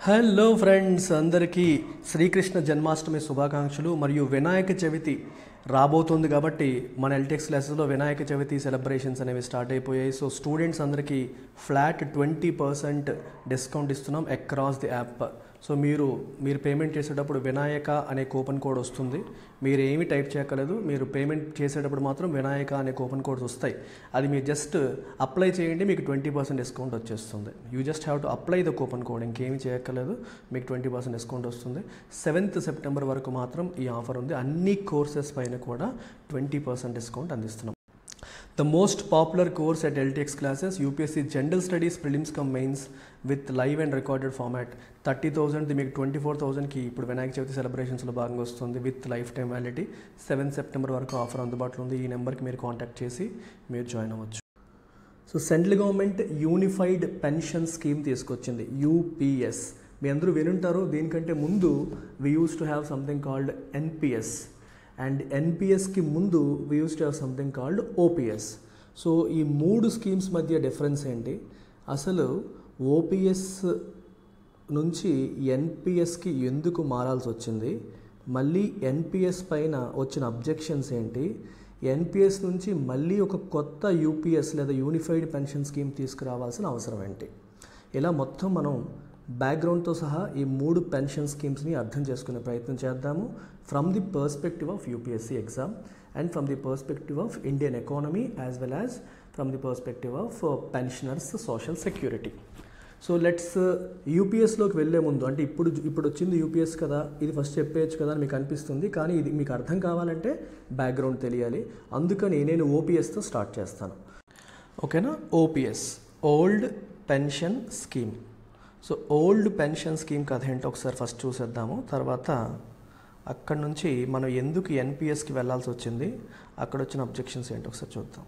Hello friends, అందరికీ శ్రీకృష్ణ జన్మాష్టమి శుభాకాంక్షలు. మరియు వినాయక చవితి రాబోతుంది కాబట్టి మన ఎల్టెక్స్ క్లాసెస్లో వినాయక చవితి సెలబ్రేషన్స్ అనేవి స్టార్ట్ అయిపోయాయి. సో స్టూడెంట్స్ అందరికీ ఫ్లాట్ 20% డిస్కౌంట్ ఇస్తున్నాం అక్రాస్ ది యాప్. సో మీరు పేమెంట్ చేసేటప్పుడు వినాయక అనే కూపన్ కోడ్ వస్తుంది. మీరు ఏమి టైప్ చేయక్కర్లేదు, మీరు పేమెంట్ చేసేటప్పుడు మాత్రం వినాయక అనే కూపన్ కోడ్స్ వస్తాయి. అది మీరు జస్ట్ అప్లై చేయండి, మీకు 20% డిస్కౌంట్ వచ్చేస్తుంది. You just have to apply the coupon code, ఇంకేమీ చేయక్కర్లేదు, మీకు 20% డిస్కౌంట్ వస్తుంది. 7th సెప్టెంబర్ వరకు మాత్రం ఈ ఆఫర్ ఉంది. అన్ని కోర్సెస్ పైన కూడా 20% డిస్కౌంట్ అందిస్తున్నాం. The most popular course at LTX classes, UPSC General Studies Prelims cum Mains with live and recorded format. 30,000 మీకు 24,000కి ఇప్పుడు వినాయక చవితి సెలబ్రేషన్స్లో భాగంగా వస్తుంది with life time validity. 7th September వరకు ఆఫర్ అందుబాటులో ఉంది. ఈ నెంబర్కి మీరు కాంటాక్ట్ చేసి మీరు జాయిన్ అవ్వచ్చు. So central government unified pension scheme తీసుకొచ్చింది, యూపీఎస్. మీ అందరూ వినుంటారు. దీనికంటే ముందు we use to have something called NPS, and ఎన్పిఎస్కి ముందు we use to have something called OPS. So ఈ మూడు స్కీమ్స్ మధ్య డిఫరెన్స్ ఏంటి, అసలు ఓపీఎస్ నుంచి ఎన్పిఎస్కి ఎందుకు మారాల్సి వచ్చింది, మళ్ళీ ఎన్పిఎస్ పైన వచ్చిన అబ్జెక్షన్స్ ఏంటి, ఎన్పిఎస్ నుంచి మళ్ళీ ఒక కొత్త యూపీఎస్ లేదా యూనిఫైడ్ పెన్షన్ స్కీమ్ తీసుకురావాల్సిన అవసరం ఏంటి, ఇలా మొత్తం మనం బ్యాక్గ్రౌండ్తో సహా ఈ మూడు పెన్షన్ స్కీమ్స్ని అర్థం చేసుకునే ప్రయత్నం చేద్దాము from the perspective of UPSC exam and from the perspective of Indian economy as well as from the perspective of pensioners social security. So let's యూపీఎస్లోకి వెళ్ళే ముందు, అంటే ఇప్పుడు వచ్చింది యూపీఎస్ కదా, ఇది ఫస్ట్ చెప్పేయచ్చు కదా అని మీకు అనిపిస్తుంది, కానీ ఇది మీకు అర్థం కావాలంటే బ్యాక్గ్రౌండ్ తెలియాలి. అందుకని నేను ఓపీఎస్తో స్టార్ట్ చేస్తాను, ఓకేనా. OPS, old pension scheme. So old pension scheme కథ ఏంటో ఒకసారి ఫస్ట్ చూసేద్దాము. తర్వాత అక్కడ నుంచి మనం ఎందుకు ఎన్పిఎస్కి వెళ్ళాల్సి వచ్చింది, అక్కడ వచ్చిన అబ్జెక్షన్స్ ఏంటో ఒకసారి చూద్దాం.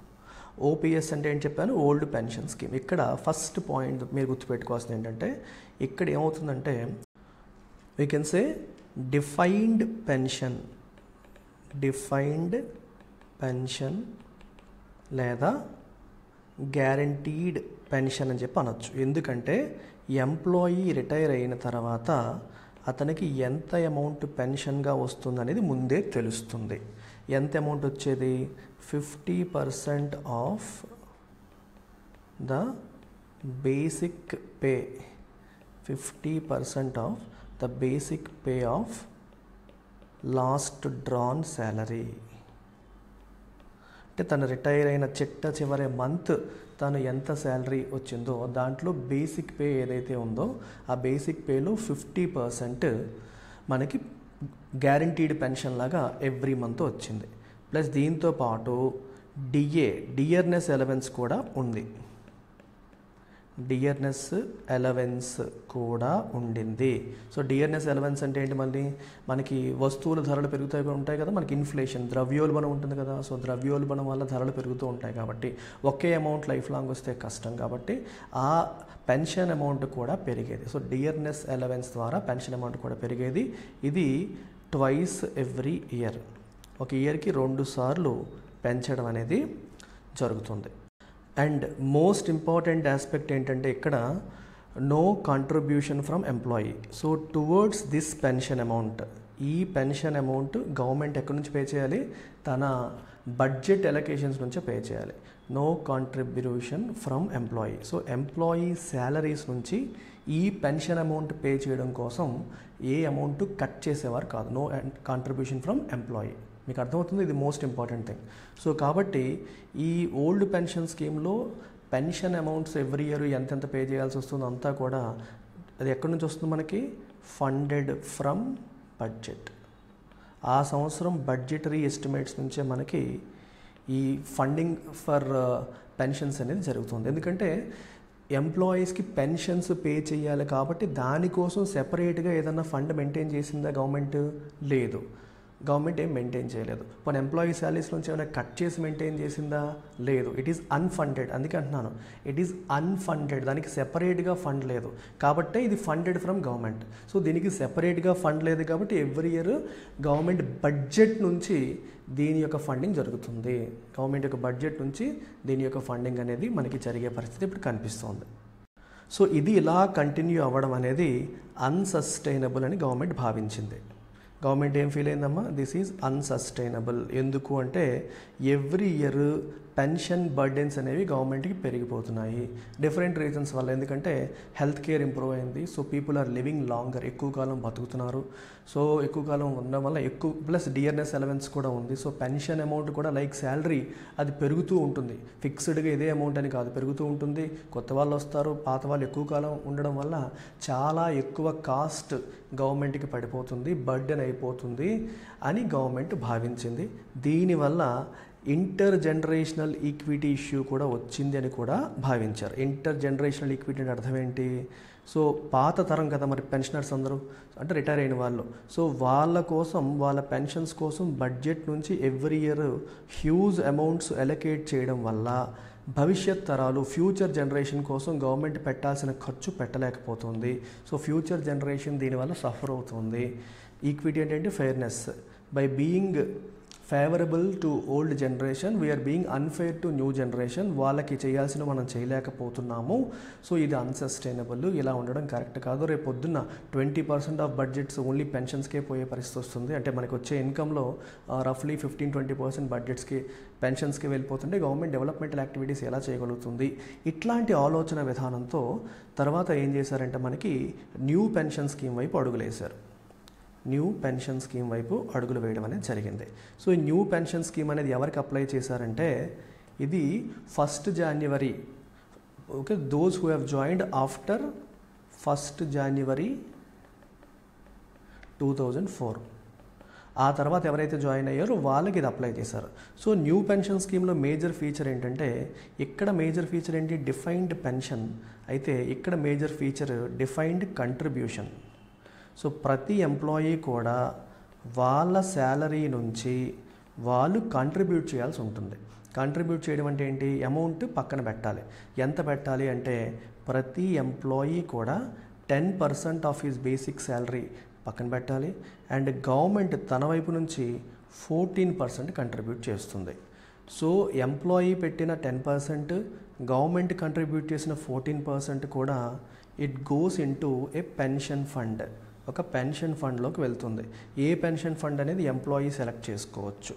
ఓపీఎస్ అంటే ఏంటి చెప్పాను, ఓల్డ్ పెన్షన్ స్కీమ్. ఇక్కడ ఫస్ట్ పాయింట్ మీరు గుర్తుపెట్టుకోవాల్సింది ఏంటంటే, ఇక్కడ ఏమవుతుందంటే we can say defined pension లేదా గ్యారంటీడ్ పెన్షన్ అని చెప్పి అనొచ్చు. ఎందుకంటే ఎంప్లాయీ రిటైర్ అయిన తర్వాత అతనికి ఎంత అమౌంట్ పెన్షన్గా వస్తుంది అనేది ముందే తెలుస్తుంది. ఎంత అమౌంట్ వచ్చేది, 50% of the basic pay, 50% of the basic pay of last drawn salary. అంటే తను రిటైర్ అయిన చివరి మంత్ తను ఎంత శాలరీ వచ్చిందో దాంట్లో బేసిక్ పే ఏదైతే ఉందో ఆ బేసిక్ పేలో 50% మనకి గ్యారంటీడ్ పెన్షన్ లాగా ఎవ్రీ మంత్ వచ్చింది. ప్లస్ దీంతో పాటు డియర్నెస్ అలవెన్స్ కూడా ఉంది, డియర్నెస్ అలవెన్స్ కూడా ఉండింది. సో డియర్నెస్ అలవెన్స్ అంటే ఏంటి, మళ్ళీ మనకి వస్తువుల ధరలు ఉంటాయి కదా, మనకి ఇన్ఫ్లేషన్, ద్రవ్యోల్బణం ఉంటుంది కదా. సో ద్రవ్యోల్బణం వల్ల ధరలు పెరుగుతూ ఉంటాయి కాబట్టి ఒకే అమౌంట్ లైఫ్ లాంగ్ వస్తే కష్టం, కాబట్టి ఆ పెన్షన్ అమౌంట్ కూడా పెరిగేది. సో డియర్నెస్ అలవెన్స్ ద్వారా పెన్షన్ అమౌంట్ కూడా పెరిగేది. ఇది ట్వైస్ ఎవ్రీ ఇయర్, ఒక ఇయర్కి 2 సార్లు పెంచడం అనేది జరుగుతుంది. అండ్ మోస్ట్ ఇంపార్టెంట్ ఆస్పెక్ట్ ఏంటంటే ఇక్కడ no contribution from employee. So towards this pension amount, ఈ పెన్షన్ అమౌంట్ గవర్నమెంట్ ఎక్కడి నుంచి పే చేయాలి, తన బడ్జెట్ ఎలకేషన్స్ నుంచే పే చేయాలి. No contribution from employee. So employee salaries నుంచి ఈ పెన్షన్ అమౌంట్ పే చేయడం కోసం ఏ అమౌంట్ కట్ చేసేవారు కాదు. No contribution from employee. మీకు అర్థమవుతుంది, ఇది మోస్ట్ ఇంపార్టెంట్ థింగ్. సో కాబట్టి ఈ ఓల్డ్ పెన్షన్ స్కీమ్లో పెన్షన్ అమౌంట్స్ ఎవ్రీ ఇయర్ ఎంతెంత పే చేయాల్సి వస్తుందో అంతా కూడా అది ఎక్కడి నుంచి వస్తుంది, మనకి ఫండెడ్ ఫ్రమ్ బడ్జెట్. ఆ సంవత్సరం బడ్జెటరీ ఎస్టిమేట్స్ నుంచే మనకి ఈ ఫండింగ్ ఫర్ పెన్షన్స్ అనేది జరుగుతుంది. ఎందుకంటే ఎంప్లాయీస్కి పెన్షన్స్ పే చేయాలి కాబట్టి దానికోసం సెపరేట్గా ఏదన్నా ఫండ్ మెయింటైన్ చేసిందా గవర్నమెంట్, లేదు. గవర్నమెంట్ ఏం మెయింటైన్ చేయలేదు. మన ఎంప్లాయీ శాలరీస్ నుంచి ఏమైనా కట్ చేసి మెయింటైన్ చేసిందా, లేదు. It is unfunded. అందుకే అంటున్నాను, ఇట్ ఈస్ అన్ఫండెడ్, దానికి సెపరేట్గా ఫండ్ లేదు కాబట్టే ఇది ఫండెడ్ ఫ్రమ్ గవర్నమెంట్. సో దీనికి సెపరేట్గా ఫండ్ లేదు కాబట్టి ఎవ్రీ ఇయర్ గవర్నమెంట్ బడ్జెట్ నుంచి దీని యొక్క ఫండింగ్ జరుగుతుంది. గవర్నమెంట్ యొక్క బడ్జెట్ నుంచి దీని యొక్క ఫండింగ్ అనేది మనకి జరిగే పరిస్థితి ఇప్పుడు కనిపిస్తుంది. సో ఇది ఇలా కంటిన్యూ అవ్వడం అనేది అన్సస్టైనబుల్ అని గవర్నమెంట్ భావించింది. గవర్నమెంట్ ఏం ఫీల్ అయిందమ్మా, దిస్ ఈజ్ అన్సస్టైనబుల్. ఎందుకు అంటే ఎవ్రీ ఇయర్ పెన్షన్ బర్డెన్స్ అనేవి గవర్నమెంట్కి పెరిగిపోతున్నాయి డిఫరెంట్ రీజన్స్ వల్ల. ఎందుకంటే హెల్త్ కేర్ ఇంప్రూవ్ అయింది, so people are living longer, ఎక్కువ కాలం బతుకుతున్నారు. సో ఎక్కువ కాలం ఉండడం వల్ల ఎక్కువ ప్లస్ డిఆర్ఎస్ అలవెన్స్ కూడా ఉంది. సో పెన్షన్ అమౌంట్ కూడా లైక్ శాలరీ అది పెరుగుతూ ఉంటుంది, ఫిక్స్డ్గా ఇదే అమౌంట్ అని కాదు, పెరుగుతూ ఉంటుంది. కొత్త వాళ్ళు వస్తారు, పాత వాళ్ళు ఎక్కువ కాలం ఉండడం వల్ల చాలా ఎక్కువ కాస్ట్ గవర్నమెంట్కి పడిపోతుంది, బర్డెన్ అయిపోతుంది అని గవర్నమెంట్ భావించింది. దీనివల్ల ఇంటర్ జనరేషనల్ ఈక్విటీ ఇష్యూ కూడా వచ్చింది అని కూడా భావించారు. ఇంటర్ జనరేషనల్ ఈక్విటీ అంటే అర్థం ఏంటి, సో పాత తరం కదా మరి పెన్షనర్స్ అందరూ, అంటే రిటైర్ అయిన వాళ్ళు, సో వాళ్ళ కోసం వాళ్ళ పెన్షన్స్ కోసం బడ్జెట్ నుంచి every year huge amounts allocate చేయడం వల్ల భవిష్యత్ తరాలు ఫ్యూచర్ జనరేషన్ కోసం గవర్నమెంట్ పెట్టాల్సిన ఖర్చు పెట్టలేకపోతుంది. సో ఫ్యూచర్ జనరేషన్ దీనివల్ల సఫర్ అవుతుంది. ఈక్విటీ అంటే fairness. By being favourable to old generation we are being unfair to new generation. వాళ్ళకి చేయాల్సిన మనం చేయలేకపోతున్నాము. సో ఇది అన్సస్టైనబుల్, ఇలా ఉండడం కరెక్ట్ కాదు. రేపు పొద్దున్న 20% ఆఫ్ బడ్జెట్స్ ఓన్లీ పెన్షన్స్కే పోయే పరిస్థితి వస్తుంది. అంటే మనకు వచ్చే ఇన్కంలో రఫ్లీ 15-20% బడ్జెట్స్కి పెన్షన్స్కి వెళ్ళిపోతుంటే గవర్నమెంట్ డెవలప్మెంటల్ యాక్టివిటీస్ ఎలా చేయగలుగుతుంది? ఇట్లాంటి ఆలోచన విధానంతో తర్వాత ఏం చేశారంటే మనకి న్యూ పెన్షన్ స్కీమ్ వైపు అడుగులేశారు. న్యూ పెన్షన్ స్కీమ్ వైపు అడుగులు వేయడం అనేది జరిగింది. సో ఈ న్యూ పెన్షన్ స్కీమ్ అనేది ఎవరికి అప్లై చేశారంటే ఇది 1st January, okay, those who have joined after 1st January 2004 ఆ తర్వాత ఎవరైతే జాయిన్ అయ్యారో వాళ్ళకి ఇది అప్లై చేశారు. సో న్యూ పెన్షన్ స్కీమ్లో మేజర్ ఫీచర్ ఏంటంటే, ఇక్కడ మేజర్ ఫీచర్ ఏంటి, డిఫైన్డ్ పెన్షన్. అయితే ఇక్కడ major feature defined contribution. So ప్రతి ఎంప్లాయీ కూడా వాళ్ళ శాలరీ నుంచి వాళ్ళు కంట్రిబ్యూట్ చేయాల్సి ఉంటుంది. కంట్రిబ్యూట్ చేయడం అంటే ఏంటి, అమౌంట్ పక్కన పెట్టాలి. ఎంత పెట్టాలి అంటే ప్రతి ఎంప్లాయీ కూడా 10% ఆఫ్ హిస్ బేసిక్ శాలరీ పక్కన పెట్టాలి. అండ్ గవర్నమెంట్ తన వైపు నుంచి 14% కంట్రిబ్యూట్ చేస్తుంది. సో ఎంప్లాయీ పెట్టిన 10%, గవర్నమెంట్ కంట్రిబ్యూట్ చేసిన 14% కూడా it goes into A pension fund, ఒక పెన్షన్ ఫండ్లోకి వెళ్తుంది. ఏ పెన్షన్ ఫండ్ అనేది ఎంప్లాయీ సెలెక్ట్ చేసుకోవచ్చు.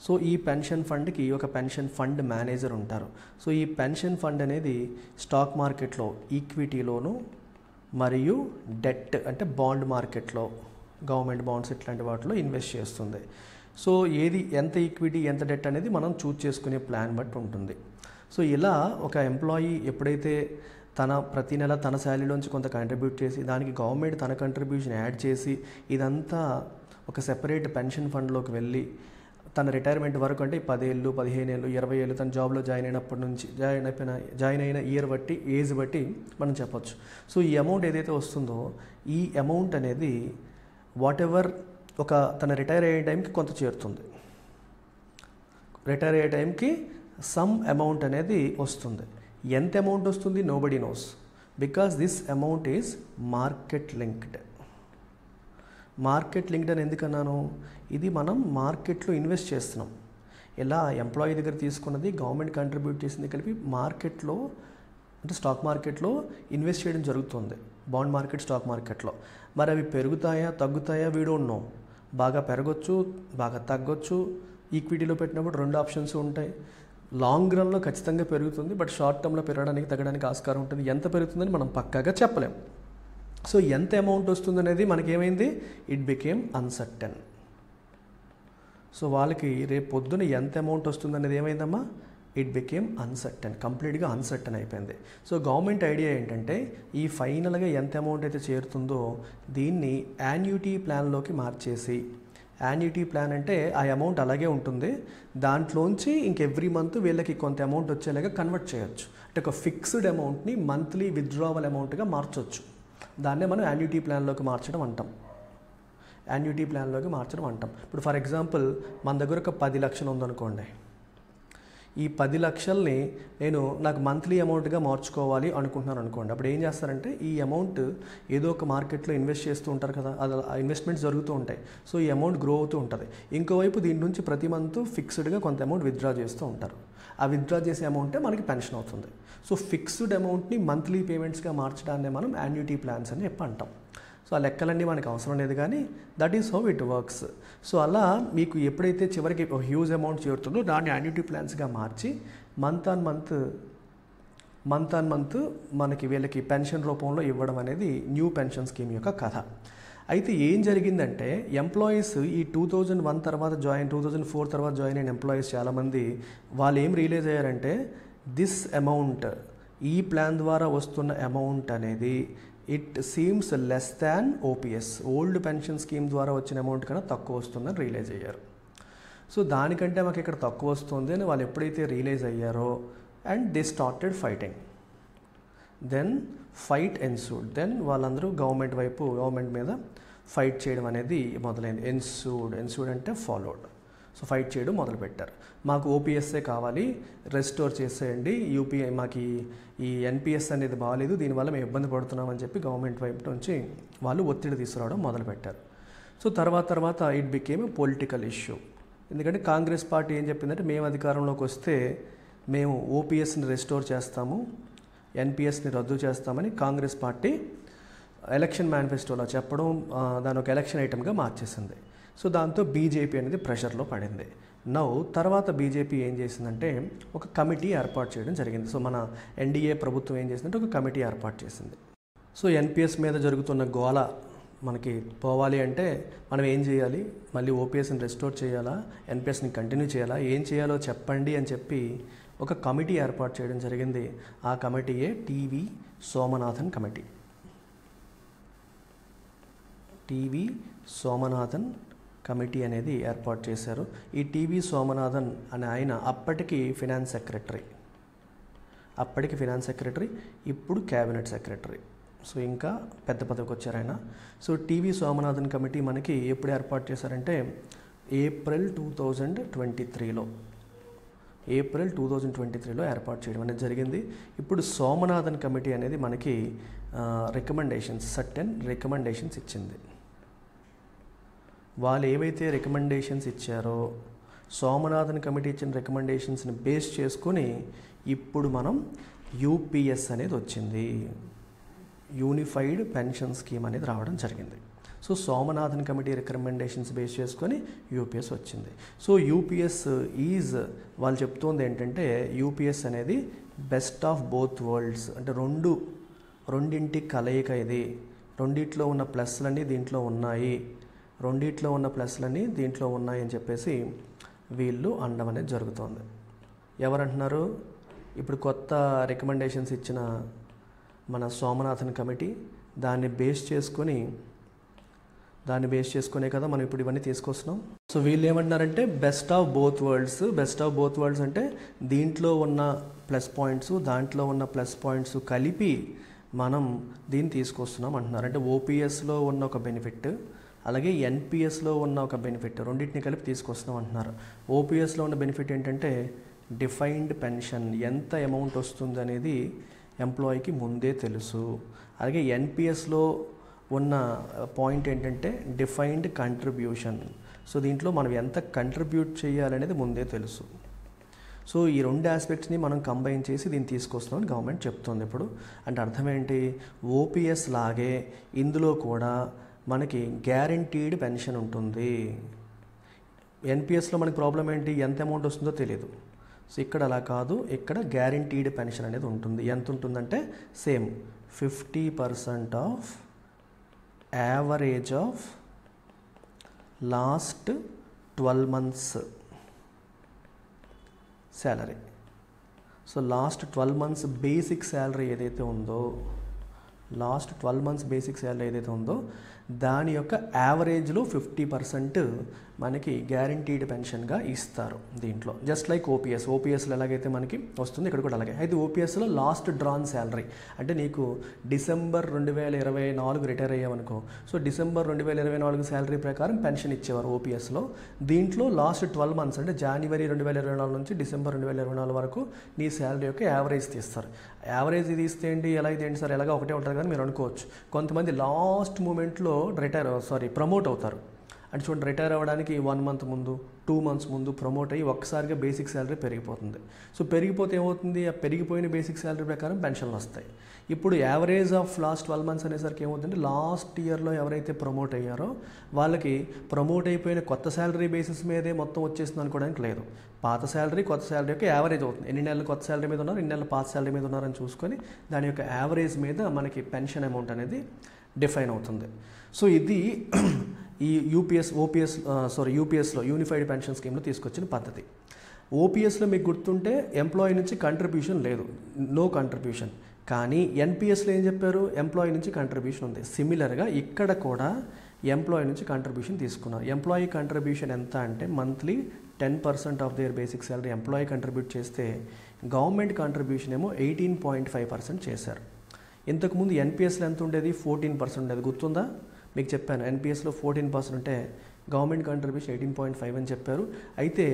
సో ఈ పెన్షన్ ఫండ్కి ఒక పెన్షన్ ఫండ్ మేనేజర్ ఉంటారు. సో ఈ పెన్షన్ ఫండ్ అనేది స్టాక్ మార్కెట్లో ఈక్విటీలోను మరియు డెట్ అంటే బాండ్ మార్కెట్లో గవర్నమెంట్ బాండ్స్ ఇట్లాంటి వాటిలో ఇన్వెస్ట్ చేస్తుంది. సో ఏది ఎంత ఈక్విటీ ఎంత డెట్ అనేది మనం చూస్ చేసుకునే ప్లాన్ బట్టి ఉంటుంది. సో ఇలా ఒక ఎంప్లాయీ ఎప్పుడైతే ప్రతి నెల తన శాలరీలోంచి కొంత కంట్రిబ్యూట్ చేసి దానికి గవర్నమెంట్ తన కంట్రిబ్యూషన్ యాడ్ చేసి ఇదంతా ఒక సెపరేట్ పెన్షన్ ఫండ్లోకి వెళ్ళి తన రిటైర్మెంట్ వరకు, అంటే 10 ఏళ్ళు 15 ఏళ్ళు 20 ఏళ్ళు తన జాబ్లో జాయిన్ అయినప్పటి నుంచి జాయిన్ అయిన ఇయర్ బట్టి ఏజ్ బట్టి మనం చెప్పొచ్చు. సో ఈ అమౌంట్ ఏదైతే వస్తుందో ఈ అమౌంట్ అనేది వాట్ ఎవర్ ఒక తన రిటైర్ అయ్యే టైంకి కొంత చేరుతుంది. రిటైర్ అయ్యే టైంకి సమ్ అమౌంట్ అనేది వస్తుంది. ఎంత అమౌంట్ వస్తుంది nobody nose, because this amount is market linked. Market linked అని ఎందుకన్నాను, ఇది మనం మార్కెట్లో ఇన్వెస్ట్ చేస్తున్నాం. ఇలా ఎంప్లాయీ దగ్గర తీసుకున్నది గవర్నమెంట్ కంట్రిబ్యూట్ చేసింది కలిపి మార్కెట్లో అంటే స్టాక్ మార్కెట్లో ఇన్వెస్ట్ చేయడం జరుగుతుంది, బాండ్ మార్కెట్ స్టాక్ మార్కెట్లో. మరి అవి పెరుగుతాయా తగ్గుతాయా వీ డోంట్ నో. బాగా పెరగొచ్చు, బాగా తగ్గొచ్చు. ఈక్విటీలో పెట్టినప్పుడు 2 ఆప్షన్స్ ఉంటాయి. లాంగ్ రన్లో ఖచ్చితంగా పెరుగుతుంది, బట్ షార్ట్ టర్మ్లో పెరగడానికి తగ్గడానికి ఆస్కారం ఉంటుంది. ఎంత పెరుగుతుందని మనం పక్కాగా చెప్పలేం. సో ఎంత అమౌంట్ వస్తుందనేది మనకేమైంది, ఇట్ బికేమ్ అన్సర్టన్. సో వాళ్ళకి రేపు పొద్దున ఎంత అమౌంట్ వస్తుందనేది ఏమైందమ్మా, ఇట్ బికేమ్ అన్సర్టన్, కంప్లీట్గా అన్సర్టన్ అయిపోయింది. సో గవర్నమెంట్ ఐడియా ఏంటంటే ఈ ఫైనల్గా ఎంత అమౌంట్ అయితే చేరుతుందో దీన్ని యాన్యుటీ ప్లాన్లోకి మార్చేసి, యాన్యుటీ ప్లాన్ అంటే ఆ అమౌంట్ అలాగే ఉంటుంది, దాంట్లోంచి ఎవ్రీ మంత్ వీళ్ళకి కొంత అమౌంట్ వచ్చేలాగా కన్వర్ట్ చేయొచ్చు. అంటే ఒక ఫిక్స్డ్ అమౌంట్ని మంత్లీ విత్డ్రావల్ అమౌంట్గా మార్చొచ్చు. దాన్నే మనం యాన్యుటీ ప్లాన్లోకి మార్చడం అంటాం. యాన్యుటీ ప్లాన్లోకి మార్చడం అంటాం. ఇప్పుడు ఫర్ ఎగ్జాంపుల్ మన దగ్గర ఒక 10 లక్షలు ఉందనుకోండి. ఈ 10 లక్షల్ని నేను నాకు మంత్లీ అమౌంట్గా మార్చుకోవాలి అనుకుంటున్నాను అనుకోండి. అప్పుడు ఏం చేస్తారంటే ఈ అమౌంట్ ఏదో ఒక మార్కెట్లో ఇన్వెస్ట్ చేస్తూ ఉంటారు కదా, అది ఇన్వెస్ట్మెంట్స్ జరుగుతూ ఉంటాయి. సో ఈ అమౌంట్ గ్రో అవుతూ ఉంటుంది. ఇంకోవైపు దీని నుంచి ప్రతి మంత్ ఫిక్స్డ్గా కొంత అమౌంట్ విత్డ్రా చేస్తూ ఉంటారు. ఆ విత్డ్రా చేసే అమౌంటే మనకి పెన్షన్ అవుతుంది. సో ఫిక్స్డ్ అమౌంట్ని మంత్లీ పేమెంట్స్గా మార్చడాన్ని మనం యాన్యుటీ ప్లాన్స్ అని చెప్పి అంటాం. సో ఆ లెక్కలన్నీ మనకు అవసరం లేదు, కానీ that is how it works. So అలా మీకు ఎప్పుడైతే చివరికి ఒక హ్యూజ్ అమౌంట్ చేరుతుందో దాన్ని యాన్యుటీ ప్లాన్స్గా మార్చి మంత్ ఆన్ మంత్ మనకి వీళ్ళకి పెన్షన్ రూపంలో ఇవ్వడం అనేది న్యూ పెన్షన్ స్కీమ్ యొక్క కథ. అయితే ఏం జరిగిందంటే ఎంప్లాయీస్ ఈ 2001 తర్వాత 2004 తర్వాత జాయిన్ అయిన ఎంప్లాయీస్ చాలామంది వాళ్ళు ఏం రియలైజ్ అయ్యారంటే దిస్ అమౌంట్, ఈ ప్లాన్ ద్వారా వస్తున్న అమౌంట్ అనేది it seems less than OPS, old pension scheme ద్వారా వచ్చిన అమౌంట్ కన్నా తక్కువ వస్తుందని రియలైజ్ అయ్యారు. సో దానికంటే మాకు ఇక్కడ తక్కువ వస్తుంది అని వాళ్ళు ఎప్పుడైతే రియలైజ్ అయ్యారో and they started fighting. Then fight ensued. Then వాళ్ళందరూ గవర్నమెంట్ మీద ఫైట్ చేయడం అనేది మొదలైంది. ఎన్సూడ్ అంటే ఫాలోడ్. సో ఫైట్ చేయడం మొదలుపెట్టారు. మాకు ఓపీఎస్ఏ కావాలి, రెస్టోర్ చేసేయండి, యూపీఐ మాకు ఈ ఎన్పిఎస్ అనేది బాగాలేదు, దీనివల్ల మేము ఇబ్బంది పడుతున్నామని చెప్పి గవర్నమెంట్ వైపు నుంచి వాళ్ళు ఒత్తిడి తీసుకురావడం మొదలుపెట్టారు. సో తర్వాత it became a political issue. ఎందుకంటే కాంగ్రెస్ పార్టీ ఏం చెప్పిందంటే మేము అధికారంలోకి వస్తే మేము ఓపీఎస్ని రెస్టోర్ చేస్తాము, ఎన్పిఎస్ని రద్దు చేస్తామని కాంగ్రెస్ పార్టీ ఎలక్షన్ మేనిఫెస్టోలో చెప్పడం దాని ఒక ఎలక్షన్ ఐటమ్గా మార్చేసింది. సో దాంతో బీజేపీ అనేది ప్రెషర్లో పడింది. తర్వాత బీజేపీ ఏం చేసిందంటే ఒక కమిటీ ఏర్పాటు చేయడం జరిగింది. సో మన ఎన్డీఏ ప్రభుత్వం ఏం చేసిందంటే ఒక కమిటీ ఏర్పాటు చేసింది. సో ఎన్పిఎస్ మీద జరుగుతున్న గోల మనకి పోవాలి అంటే మనం ఏం చేయాలి, మళ్ళీ ఓపీఎస్ని రెస్టోర్ చేయాలా, ఎన్పిఎస్ని కంటిన్యూ చేయాలా, ఏం చేయాలో చెప్పండి అని చెప్పి ఒక కమిటీ ఏర్పాటు చేయడం జరిగింది. ఆ కమిటీయే TV Somanathan committee. TV Somanathan committee అనేది ఏర్పాటు చేశారు. ఈ టీవీ సోమనాథన్ అనే ఆయన అప్పటికి ఫినాన్స్ సెక్రటరీ, ఇప్పుడు క్యాబినెట్ సెక్రటరీ. సో ఇంకా పెద్ద పదవికి వచ్చారు ఆయన. సో టీవీ సోమనాథన్ కమిటీ మనకి ఎప్పుడు ఏర్పాటు చేశారంటే ఏప్రిల్ 2023లో ఏర్పాటు చేయడం అనేది జరిగింది. ఇప్పుడు సోమనాథన్ కమిటీ అనేది మనకి సర్టెన్ రికమెండేషన్స్ ఇచ్చింది. వాళ్ళు ఏవైతే రికమెండేషన్స్ ఇచ్చారో సోమనాథన్ కమిటీ ఇచ్చిన రికమెండేషన్స్ని బేస్ చేసుకొని ఇప్పుడు మనం యూపీఎస్ అనేది వచ్చింది, యూనిఫైడ్ పెన్షన్ స్కీమ్ అనేది రావడం జరిగింది. So Somanathan committee recommendations base చేసుకొని యూపీఎస్ వచ్చింది. సో యూపీఎస్ వాళ్ళు చెప్తోంది ఏంటంటే యూపీఎస్ అనేది బెస్ట్ ఆఫ్ బోత్ వరల్డ్స్, అంటే రెండింటి కలయిక ఇది. రెండిట్లో ఉన్న ప్లస్లన్నీ దీంట్లో ఉన్నాయి అని చెప్పేసి వీళ్ళు అనడం అనేది జరుగుతోంది. ఎవరంటున్నారు? ఇప్పుడు కొత్త రికమెండేషన్స్ ఇచ్చిన మన సోమనాథన్ కమిటీ దాన్ని బేస్ చేసుకునే కదా మనం ఇప్పుడు ఇవన్నీ తీసుకొస్తున్నాం. సో వీళ్ళు ఏమంటున్నారంటే బెస్ట్ ఆఫ్ బోత్ వరల్డ్స్ అంటే దీంట్లో ఉన్న ప్లస్ పాయింట్స్ దాంట్లో ఉన్న ప్లస్ పాయింట్స్ కలిపి మనం దీన్ని తీసుకొస్తున్నాం అంటున్నారు. అంటే ఓపీఎస్లో ఉన్న ఒక బెనిఫిట్ అలాగే ఎన్పిఎస్లో ఉన్న ఒక బెనిఫిట్ రెండింటిని కలిపి తీసుకొస్తున్నాం అంటున్నారు. ఓపీఎస్లో ఉన్న బెనిఫిట్ ఏంటంటే డిఫైన్డ్ పెన్షన్, ఎంత అమౌంట్ వస్తుంది అనేది ఎంప్లాయీకి ముందే తెలుసు. అలాగే ఎన్పిఎస్లో ఉన్న పాయింట్ ఏంటంటే డిఫైన్డ్ కంట్రిబ్యూషన్. సో దీంట్లో మనం ఎంత కంట్రిబ్యూట్ చేయాలనేది ముందే తెలుసు. సో ఈ రెండు ఆస్పెక్ట్స్ని మనం కంబైన్ చేసి దీన్ని తీసుకొస్తామని గవర్నమెంట్ చెప్తుంది. ఇప్పుడు అంటే అర్థం ఏంటి, ఓపీఎస్ లాగే ఇందులో కూడా మనకి గ్యారంటీడ్ పెన్షన్ ఉంటుంది. ఎన్పిఎస్లో మనకి ప్రాబ్లం ఏంటి, ఎంత అమౌంట్ వస్తుందో తెలియదు. సో ఇక్కడ అలా కాదు, ఇక్కడ గ్యారంటీడ్ పెన్షన్ అనేది ఉంటుంది. ఎంత ఉంటుందంటే same 50% of average of last 12 months salary. So last 12 months basic salary ఏదైతే ఉందో లాస్ట్ 12 months బేసిక్ శాలరీ ఏదైతే ఉందో దాని యొక్క యావరేజ్లో 50% మనకి గ్యారంటీడ్ పెన్షన్గా ఇస్తారు దీంట్లో. జస్ట్ లైక్ ఓపీఎస్లో ఎలాగైతే మనకి వస్తుంది ఇక్కడ కూడా అలాగే. అయితే ఓపీఎస్లో లాస్ట్ డ్రాన్ శాలరీ అంటే నీకు డిసెంబర్ 2024 రిటైర్ అయ్యావనుకో, సో డిసెంబర్ 2024 శాలరీ ప్రకారం పెన్షన్ ఇచ్చేవారు ఓపీఎస్లో. దీంట్లో లాస్ట్ 12 months అంటే జనవరి 2024 నుంచి డిసెంబర్ 2024 వరకు నీ శాలరీ యొక్క యావరేజ్ తీస్తారు. యావరేజ్ ఇది ఇస్తే ఏంటి, ఎలా ఇది ఏంటి సార్, ఎలాగా ఒకటే ఉంటుంది కానీ మీరు అనుకోవచ్చు. కొంతమంది లాస్ట్ మూమెంట్లో ప్రమోట్ అవుతారు. అంటే చూడండి, రిటైర్ అవ్వడానికి 1 month ముందు 2 months ముందు ప్రమోట్ అయ్యి ఒక్కసారిగా బేసిక్ శాలరీ పెరిగిపోతుంది. సో పెరిగిపోతే ఏమవుతుంది, ఆ పెరిగిపోయిన బేసిక్ శాలరీ ప్రకారం పెన్షన్లు వస్తాయి. ఇప్పుడు యావరేజ్ ఆఫ్ లాస్ట్ 12 months అనేసరికి ఏమవుతుందంటే లాస్ట్ ఇయర్లో ఎవరైతే ప్రమోట్ అయ్యారో వాళ్ళకి ప్రమోట్ అయిపోయిన కొత్త శాలరీ బేసిస్ మీదే మొత్తం వచ్చేస్తుంది అనుకోవడానికి లేదు. పాత శాలరీ కొత్త శాలరీ యొక్క యావరేజ్ అవుతుంది. ఎన్ని నెలలు కొత్త శాలరీ మీద ఉన్నారు, ఎన్ని నెలలు పాత శాలరీ మీద ఉన్నారని చూసుకొని దాని యొక్క యావరేజ్ మీద మనకి పెన్షన్ అమౌంట్ అనేది డిఫైన్ అవుతుంది. సో ఇది ఈ యూపీఎస్లో యూనిఫైడ్ పెన్షన్ స్కీమ్లో తీసుకొచ్చిన పద్ధతి. ఓపీఎస్లో మీకు గుర్తుంటే ఎంప్లాయీ నుంచి కంట్రిబ్యూషన్ లేదు, నో కంట్రిబ్యూషన్. కానీ ఎన్పిఎస్లో ఏం చెప్పారు, ఎంప్లాయీ నుంచి కంట్రిబ్యూషన్ ఉంది. సిమిలర్గా ఇక్కడ కూడా ఎంప్లాయీ నుంచి కంట్రిబ్యూషన్ తీసుకున్నారు. ఎంప్లాయీ కంట్రిబ్యూషన్ ఎంత అంటే monthly 10% of their basic salary employee contribute చేస్తే గవర్నమెంట్ కంట్రిబ్యూషన్ ఏమో 18.5% చేశారు. ఇంతకుముందు ఎన్పిఎస్లో ఎంత ఉండేది, 14% ఉండేది. గుర్తుందా, మీకు చెప్పాను ఎన్పిఎస్లో 14% ఉంటే గవర్నమెంట్ కంట్రిబ్యూషన్ 18.5 అని చెప్పారు. అయితే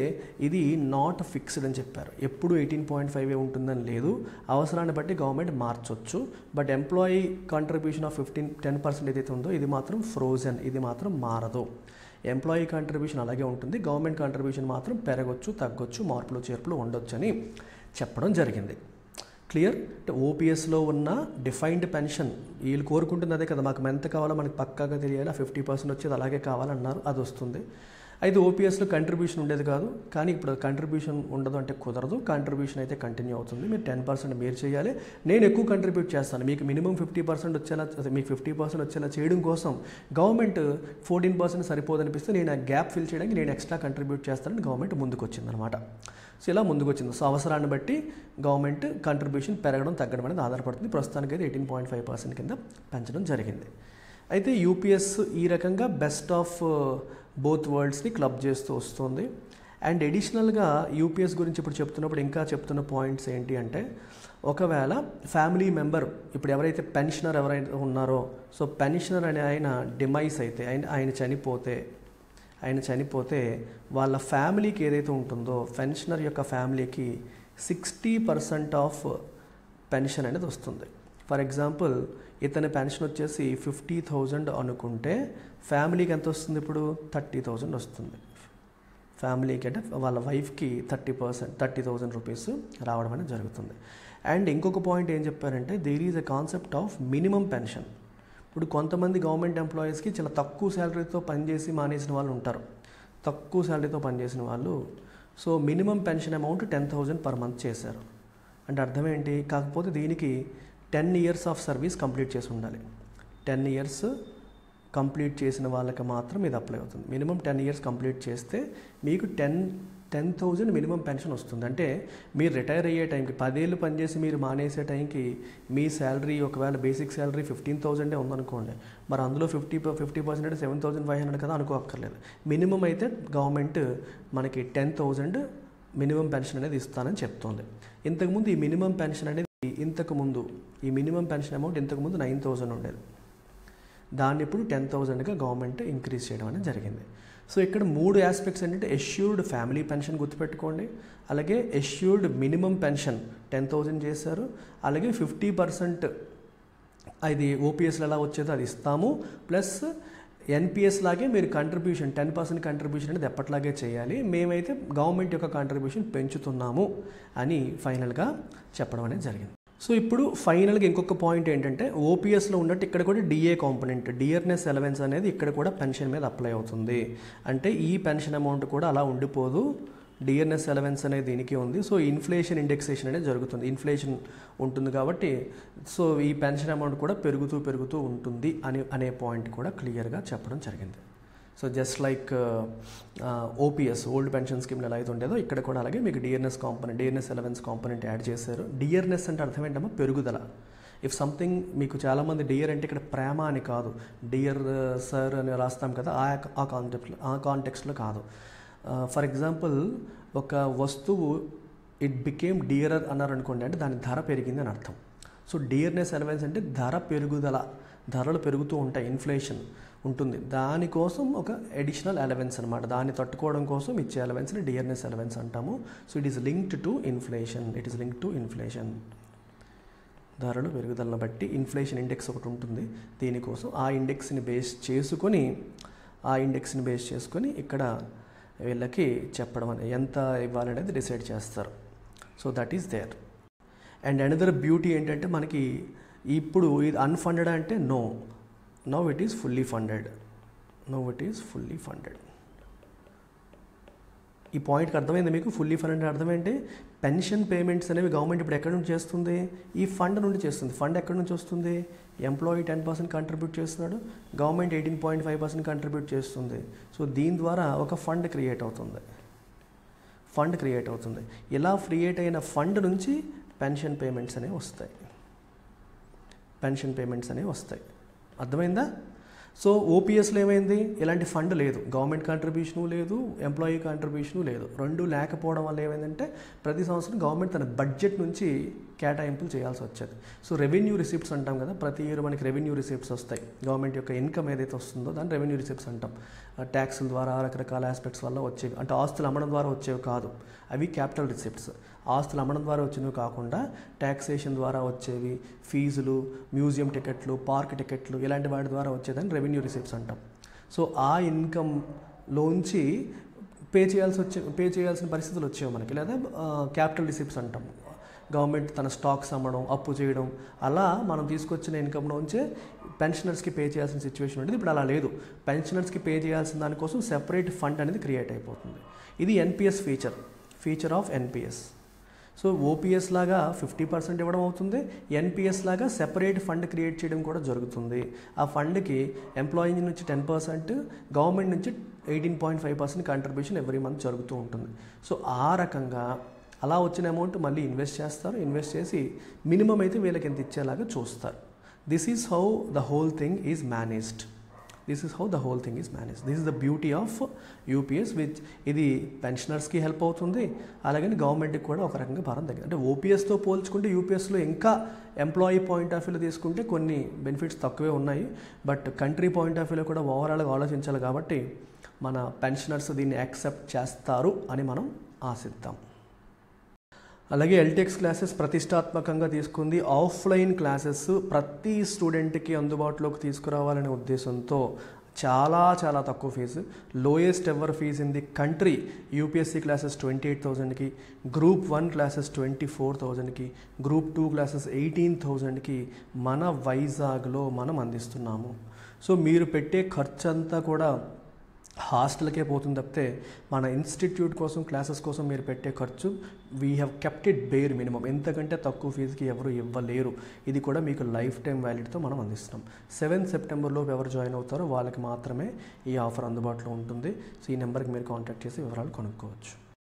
ఇది నాట్ ఫిక్స్డ్ అని చెప్పారు. ఎప్పుడు 18.5 ఉంటుందని లేదు, అవసరాన్ని బట్టి గవర్నమెంట్ మార్చొచ్చు. బట్ ఎంప్లాయీ కంట్రిబ్యూషన్ ఆఫ్ 10% ఏదైతే ఉందో ఇది మాత్రం ఫ్రోజన్, ఇది మాత్రం మారదు. ఎంప్లాయీ కంట్రిబ్యూషన్ అలాగే ఉంటుంది, గవర్నమెంట్ కంట్రిబ్యూషన్ మాత్రం పెరగొచ్చు, తగ్గొచ్చు, మార్పులు చేర్పులు ఉండొచ్చు అని చెప్పడం జరిగింది. క్లియర్. అంటే ఓపీఎస్లో ఉన్న డిఫైన్డ్ పెన్షన్ వీళ్ళు కోరుకుంటుంది అదే కదా, మాకు ఎంత కావాలో మనకి పక్కాగా తెలియాలి, 50% వచ్చేది అలాగే కావాలన్నారు, అది వస్తుంది. అయితే ఓపీఎస్లో కంట్రిబ్యూషన్ ఉండేది కాదు, కానీ ఇప్పుడు కంట్రిబ్యూషన్ ఉండదు అంటే కుదరదు. కంట్రిబ్యూషన్ అయితే కంటిన్యూ అవుతుంది. మీరు 10% మీరు చేయాలి, నేను ఎక్కువ కంట్రిబ్యూట్ చేస్తాను, మీకు మినిమం 50% వచ్చేలా, మీకు 50% వచ్చేలా చేయడం కోసం గవర్నమెంట్ 14% సరిపోదనిపిస్తే నేను ఆ గ్యాప్ ఫిల్ చేయడానికి నేను ఎక్స్ట్రా కంట్రిబ్యూట్ చేస్తానని గవర్నమెంట్ ముందుకు వచ్చిందనమాట. సో ఇలా ముందుకు వచ్చింది. సో అవసరాన్ని బట్టి గవర్నమెంట్ కంట్రిబ్యూషన్ పెరగడం తగ్గడం అనేది ఆధారపడుతుంది. ప్రస్తుతానికి అయితే 18.5% కింద పెంచడం జరిగింది. అయితే యూపీఎస్ ఈ రకంగా బెస్ట్ ఆఫ్ బోత్ వరల్డ్స్ని క్లబ్ చేస్తూ వస్తుంది. అండ్ అడిషనల్గా యూపీఎస్ గురించి ఇప్పుడు చెప్తున్నప్పుడు ఇంకా చెప్తున్న పాయింట్స్ ఏంటి అంటే, ఒకవేళ ఫ్యామిలీ మెంబర్ ఇప్పుడు ఎవరైతే పెన్షనర్ ఎవరైతే ఉన్నారో, సో పెన్షనర్ అనే ఆయన డిమైస్ అయితే ఆయన చనిపోతే వాళ్ళ ఫ్యామిలీకి ఏదైతే ఉంటుందో పెన్షనర్ యొక్క ఫ్యామిలీకి 60% ఆఫ్ పెన్షన్ అనేది వస్తుంది. ఫర్ ఎగ్జాంపుల్ ఇతని పెన్షన్ వచ్చేసి 50,000 అనుకుంటే ఫ్యామిలీకి ఎంత వస్తుంది, ఇప్పుడు 30,000 వస్తుంది. ఫ్యామిలీకి అంటే వాళ్ళ వైఫ్కి 30,000 రూపీస్ రావడం అనేది జరుగుతుంది. అండ్ ఇంకొక పాయింట్ ఏం చెప్పారంటే, there is a concept of minimum pension. ఇప్పుడు కొంతమంది గవర్నమెంట్ ఎంప్లాయీస్కి చాలా తక్కువ శాలరీతో పనిచేసి మానేసిన వాళ్ళు ఉంటారు, తక్కువ శాలరీతో పనిచేసిన వాళ్ళు. So minimum pension amount 10,000 per month చేశారు. అంటే అర్థం ఏంటి, కాకపోతే దీనికి 10 years ఆఫ్ సర్వీస్ కంప్లీట్ చేసి ఉండాలి. 10 years కంప్లీట్ చేసిన వాళ్ళకి మాత్రం ఇది అప్లై అవుతుంది. మినిమం 10 years కంప్లీట్ చేస్తే మీకు 10,000 మినిమం పెన్షన్ వస్తుంది. అంటే మీరు రిటైర్ అయ్యే టైంకి 10 ఏళ్ళు పనిచేసి మీరు మానేసే టైంకి మీ శాలరీ ఒకవేళ బేసిక్ శాలరీ 15,000 ఉందనుకోండి, మరి అందులో 50% అంటే 7,500 కదా అనుకోక్కర్లేదు. మినిమం అయితే గవర్నమెంట్ మనకి 10,000 మినిమం పెన్షన్ అనేది ఇస్తానని చెప్తుంది. ఇంతకుముందు ఈ మినిమం పెన్షన్ అనేది ఈ మినిమం పెన్షన్ అమౌంట్ ఇంతకుముందు 9,000 ఉండేది, దాన్ని ఇప్పుడు 10,000గా గవర్నమెంట్ ఇంక్రీజ్ చేయడం అనేది జరిగింది. సో ఇక్కడ 3 ఆస్పెక్ట్స్ ఏంటంటే, ఎష్యూర్డ్ ఫ్యామిలీ పెన్షన్ గుర్తుపెట్టుకోండి, అలాగే ఎష్యూర్డ్ మినిమం పెన్షన్ 10,000 చేశారు, అలాగే 50% అది ఓపీఎస్లో ఎలా వచ్చేదో అది ఇస్తాము, ప్లస్ ఎన్పిఎస్ లాగే మీరు కంట్రిబ్యూషన్ 10% కంట్రిబ్యూషన్ అనేది ఎప్పటిలాగే చేయాలి, మేమైతే గవర్నమెంట్ యొక్క కంట్రిబ్యూషన్ పెంచుతున్నాము అని ఫైనల్గా చెప్పడం అనేది జరిగింది. సో ఇప్పుడు ఫైనల్గా ఇంకొక పాయింట్ ఏంటంటే, ఓపీఎస్లో ఉన్నట్టు ఇక్కడ కూడా డిఏ కాంపోనెంట్, డియర్నెస్ అలవెన్స్ అనేది ఇక్కడ కూడా పెన్షన్ మీద అప్లై అవుతుంది. అంటే ఈ పెన్షన్ అమౌంట్ కూడా అలా ఉండిపోదు, డియర్నెస్ అలవెన్స్ అనేది దీనికి ఉంది. సో ఇన్ఫ్లేషన్ ఇండెక్సేషన్ అనేది జరుగుతుంది, ఇన్ఫ్లేషన్ ఉంటుంది కాబట్టి సో ఈ పెన్షన్ అమౌంట్ కూడా పెరుగుతూ ఉంటుంది అనే పాయింట్ కూడా క్లియర్గా చెప్పడం జరిగింది. So just like OPS old pension స్కీమ్లో ఎలా అయితే ఉండేదో ఇక్కడ కూడా అలాగే మీకు డియర్నెస్ అలవెన్స్ కాంపోనెంట్ యాడ్ చేశారు. డియర్నెస్ అంటే అర్థం ఏంటమ్మా, పెరుగుదల. ఇఫ్ సంథింగ్ మీకు చాలామంది డియర్ అంటే ఇక్కడ ప్రేమ అని కాదు, డియర్ సార్ అని రాస్తాం కదా, ఆ కాంటెక్స్ట్లో కాదు. ఫర్ ఎగ్జాంపుల్ ఒక వస్తువు ఇట్ బికేమ్ డియరర్ అన్నారు అనుకోండి, అంటే దాని ధర పెరిగింది అని అర్థం. సో డియర్నెస్ అలవెన్స్ అంటే ధర పెరుగుదల, ధరలు పెరుగుతూ ఉంటాయి, ఇన్ఫ్లేషన్ ఉంటుంది, దానికోసం ఒక అడిషనల్ అలవెన్స్ అనమాట, దాన్ని తట్టుకోవడం కోసం ఇచ్చే అలవెన్స్ని డియర్నెస్ అలవెన్స్ అంటాము. So it is linked to inflation, ధరలు పెరుగుదలను బట్టి ఇన్ఫ్లేషన్ ఇండెక్స్ ఒకటి ఉంటుంది, దీనికోసం ఆ ఇండెక్స్ని బేస్ చేసుకొని ఇక్కడ వీళ్ళకి చెప్పడం అనేది ఎంత ఇవ్వాలనేది డిసైడ్ చేస్తారు. So that is there. And another beauty ఏంటంటే మనకి ఇప్పుడు ఇది అన్ఫండెడ్ అంటే now it is fully funded. ఈ పాయింట్కి అర్థమైంది మీకు? ఫుల్లీ ఫండెడ్ అర్థం ఏంటి? పెన్షన్ పేమెంట్స్ అనేవి గవర్నమెంట్ ఇప్పుడు ఎక్కడి నుంచి చేస్తుంది? ఈ ఫండ్ నుండి చేస్తుంది. ఫండ్ ఎక్కడి నుంచి వస్తుంది? ఎంప్లాయీ 10% కంట్రిబ్యూట్ చేస్తున్నాడు, గవర్నమెంట్ 18.5% కంట్రిబ్యూట్ చేస్తుంది. సో దీని ద్వారా ఒక ఫండ్ క్రియేట్ అవుతుంది. ఇలా క్రియేట్ అయిన ఫండ్ నుంచి పెన్షన్ పేమెంట్స్ అనేవి వస్తాయి. అర్థమైందా? సో ఓపీఎస్లో ఏమైంది? ఇలాంటి ఫండ్ లేదు, గవర్నమెంట్ కాంట్రిబ్యూషను లేదు, ఎంప్లాయీ కాంట్రిబ్యూషను లేదు. రెండు లేకపోవడం వల్ల ఏమైందంటే ప్రతి సంవత్సరం గవర్నమెంట్ తన బడ్జెట్ నుంచి కేటాయింపులు చేయాల్సి వచ్చేది. సో రెవెన్యూ రిసిప్ట్స్ అంటాం కదా, ప్రతి ఇయర్ మనకి రెవెన్యూ రిసిప్ట్స్ వస్తాయి. గవర్నమెంట్ యొక్క ఇన్కమ్ ఏదైతే వస్తుందో దాన్ని రెవెన్యూ రిసిప్ట్స్ అంటాం. ట్యాక్సుల ద్వారా రకరకాల ఆస్పెక్ట్స్ వల్ల వచ్చేవి, అంటే ఆస్తులు అమ్మడం ద్వారా వచ్చేవి కాదు, అవి క్యాపిటల్ రిసిప్ట్స్. ఆస్తులు అమ్మడం ద్వారా వచ్చినవి కాకుండా ట్యాక్సేషన్ ద్వారా వచ్చేవి, ఫీజులు, మ్యూజియం టికెట్లు, పార్క్ టికెట్లు, ఇలాంటి వాటి ద్వారా వచ్చేదాన్ని రెవెన్యూ రిసిప్ట్స్ అంటాం. సో ఆ ఇన్కంలోంచి పే చేయాల్సిన పరిస్థితులు వచ్చేవి మనకి, లేదా క్యాపిటల్ రిసిప్ట్స్ అంటాం. గవర్నమెంట్ తన స్టాక్స్ అమ్మడం, అప్పు చేయడం, అలా మనం తీసుకొచ్చిన ఇన్కంలోంచే పెన్షనర్స్కి పే చేయాల్సిన సిచ్యువేషన్ ఉంటుంది. ఇప్పుడు అలా లేదు, పెన్షనర్స్కి పే చేయాల్సిన దానికోసం సెపరేట్ ఫండ్ అనేది క్రియేట్ అయిపోతుంది. ఇది NPS feature of NPS. So OPS లాగా 50% ఇవ్వడం అవుతుంది, ఎన్పిఎస్ లాగా సెపరేట్ ఫండ్ క్రియేట్ చేయడం కూడా జరుగుతుంది. ఆ ఫండ్కి ఎంప్లాయీ నుంచి 10%, గవర్నమెంట్ నుంచి 18.5% కంట్రిబ్యూషన్ ఎవ్రీ మంత్ జరుగుతూ ఉంటుంది. సో ఆ రకంగా అలా వచ్చిన అమౌంట్ మళ్ళీ ఇన్వెస్ట్ చేసి మినిమం అయితే వీళ్ళకి ఎంత ఇచ్చేలాగా చూస్తారు. This is how the whole thing is managed. This is the beauty of UPS, which ఇది పెన్షనర్స్కి హెల్ప్ అవుతుంది, అలాగే గవర్నమెంట్కి కూడా ఒక రకంగా భారం తగ్గింది. అంటే ఓపీఎస్తో పోల్చుకుంటే యూపీఎస్లో ఇంకా ఎంప్లాయీ పాయింట్ ఆఫ్ వ్యూలో తీసుకుంటే కొన్ని బెనిఫిట్స్ తక్కువే ఉన్నాయి, బట్ కంట్రీ పాయింట్ ఆఫ్ వ్యూలో కూడా ఓవరాల్గా ఆలోచించాలి కాబట్టి మన పెన్షనర్స్ దీన్ని యాక్సెప్ట్ చేస్తారు అని మనం ఆశిద్దాం. అలాగే ఎల్టెక్స్ క్లాసెస్ ప్రతిష్టాత్మకంగా తీసుకుంది. ఆఫ్లైన్ క్లాసెస్ ప్రతి స్టూడెంట్కి అందుబాటులోకి తీసుకురావాలనే ఉద్దేశంతో చాలా తక్కువ fee, lowest ever fee in the country. UPSC classes 28,000కి, గ్రూప్ 1 క్లాసెస్ 24,000కి, గ్రూప్ 2 క్లాసెస్ 18,000కి మన వైజాగ్లో మనం అందిస్తున్నాము. సో మీరు పెట్టే ఖర్చు అంతా కూడా హాస్టల్కే పోతుంది తప్పితే మన ఇన్స్టిట్యూట్ కోసం, క్లాసెస్ కోసం మీరు పెట్టే ఖర్చు we have kept it bear minimum. ఎంతకంటే తక్కువ ఫీజుకి ఎవరు ఇవ్వలేరు. ఇది కూడా మీకు లైఫ్ టైం వ్యాలిడ్తో మనం అందిస్తున్నాం. 7 సెప్టెంబర్లో ఎవరు జాయిన్ అవుతారో వాళ్ళకి మాత్రమే ఈ ఆఫర్ అందుబాటులో ఉంటుంది. సో ఈ నెంబర్కి మీరు కాంటాక్ట్ చేసి వివరాలు కనుక్కోవచ్చు.